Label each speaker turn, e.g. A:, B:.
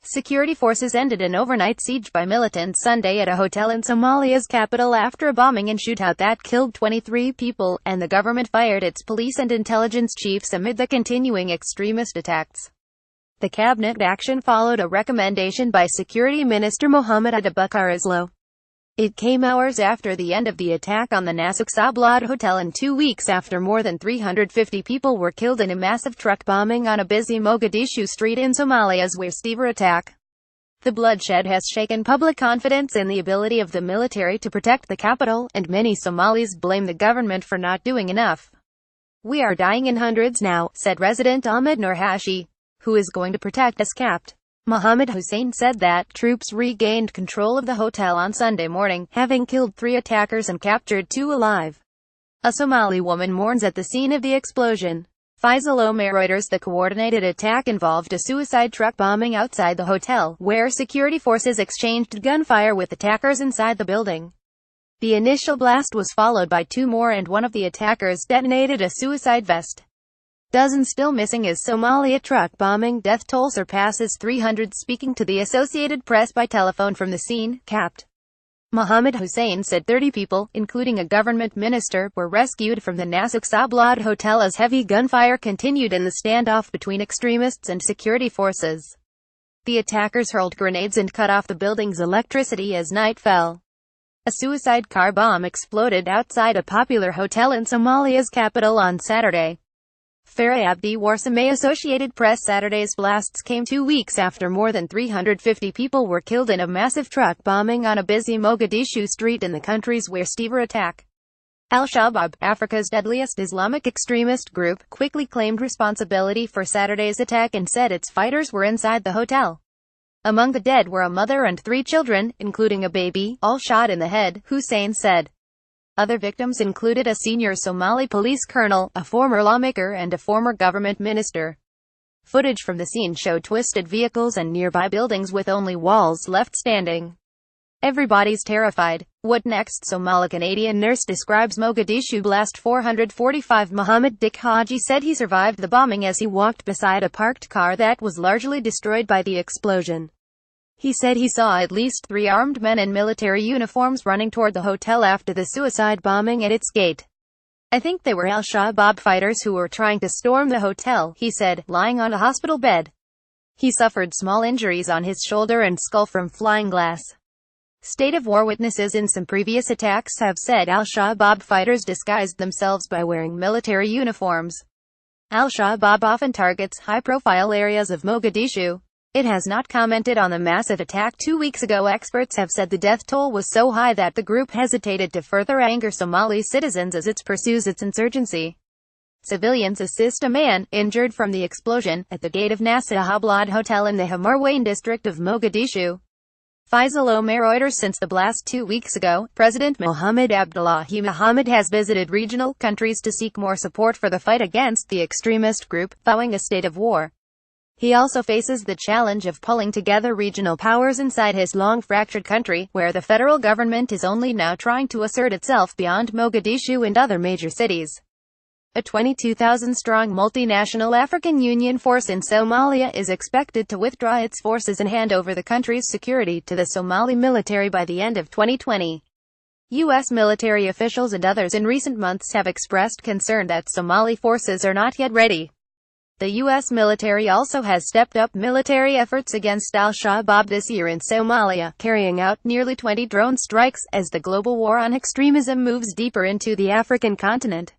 A: Security forces ended an overnight siege by militants Sunday at a hotel in Somalia's capital after a bombing and shootout that killed 23 people, and the government fired its police and intelligence chiefs amid the continuing extremist attacks. The cabinet action followed a recommendation by Security Minister Mohammed Abubakar Islo. It came hours after the end of the attack on the Al-Shabaab hotel and 2 weeks after more than 350 people were killed in a massive truck bombing on a busy Mogadishu street in Somalia's worst ever attack. The bloodshed has shaken public confidence in the ability of the military to protect the capital, and many Somalis blame the government for not doing enough. "We are dying in hundreds now," said resident Ahmed Nur Hashi. "Who is going to protect us?" Capt. Mohammed Hussein said that troops regained control of the hotel on Sunday morning, having killed 3 attackers and captured 2 alive. A Somali woman mourns at the scene of the explosion. Faisal Omer Reuters. The coordinated attack involved a suicide truck bombing outside the hotel, where security forces exchanged gunfire with attackers inside the building. The initial blast was followed by 2 more, and one of the attackers detonated a suicide vest. Dozens still missing as Somalia truck bombing death toll surpasses 300. Speaking to the Associated Press by telephone from the scene, Capt. Mohammed Hussein said 30 people, including a government minister, were rescued from the Al-Shabaab hotel as heavy gunfire continued in the standoff between extremists and security forces. The attackers hurled grenades and cut off the building's electricity as night fell. A suicide car bomb exploded outside a popular hotel in Somalia's capital on Saturday. Farah Abdi Warsame. Associated Press. Saturday's blasts came 2 weeks after more than 350 people were killed in a massive truck bombing on a busy Mogadishu street in the country's worst ever attack. Al-Shabaab, Africa's deadliest Islamic extremist group, quickly claimed responsibility for Saturday's attack and said its fighters were inside the hotel. Among the dead were a mother and 3 children, including a baby, all shot in the head, Hussein said. Other victims included a senior Somali police colonel, a former lawmaker and a former government minister. Footage from the scene showed twisted vehicles and nearby buildings with only walls left standing. "Everybody's terrified. What next?" Somali-Canadian nurse describes Mogadishu blast 445. Mohammed Dik Haji said he survived the bombing as he walked beside a parked car that was largely destroyed by the explosion. He said he saw at least 3 armed men in military uniforms running toward the hotel after the suicide bombing at its gate. "I think they were Al-Shabaab fighters who were trying to storm the hotel," he said, lying on a hospital bed. He suffered small injuries on his shoulder and skull from flying glass. State of war witnesses in some previous attacks have said Al-Shabaab fighters disguised themselves by wearing military uniforms. Al-Shabaab often targets high-profile areas of Mogadishu. It has not commented on the massive attack 2 weeks ago. Experts have said the death toll was so high that the group hesitated to further anger Somali citizens as it pursues its insurgency. Civilians assist a man, injured from the explosion, at the gate of Al-Shabaab hotel in the Hamarwain district of Mogadishu. Faisal Omer Reuters. Since the blast 2 weeks ago, President Mohammed Abdullahi Mohammed has visited regional countries to seek more support for the fight against the extremist group, vowing a state of war. He also faces the challenge of pulling together regional powers inside his long-fractured country, where the federal government is only now trying to assert itself beyond Mogadishu and other major cities. A 22,000-strong multinational African Union force in Somalia is expected to withdraw its forces and hand over the country's security to the Somali military by the end of 2020. U.S. military officials and others in recent months have expressed concern that Somali forces are not yet ready. The U.S. military also has stepped up military efforts against Al-Shabaab this year in Somalia, carrying out nearly 20 drone strikes, as the global war on extremism moves deeper into the African continent.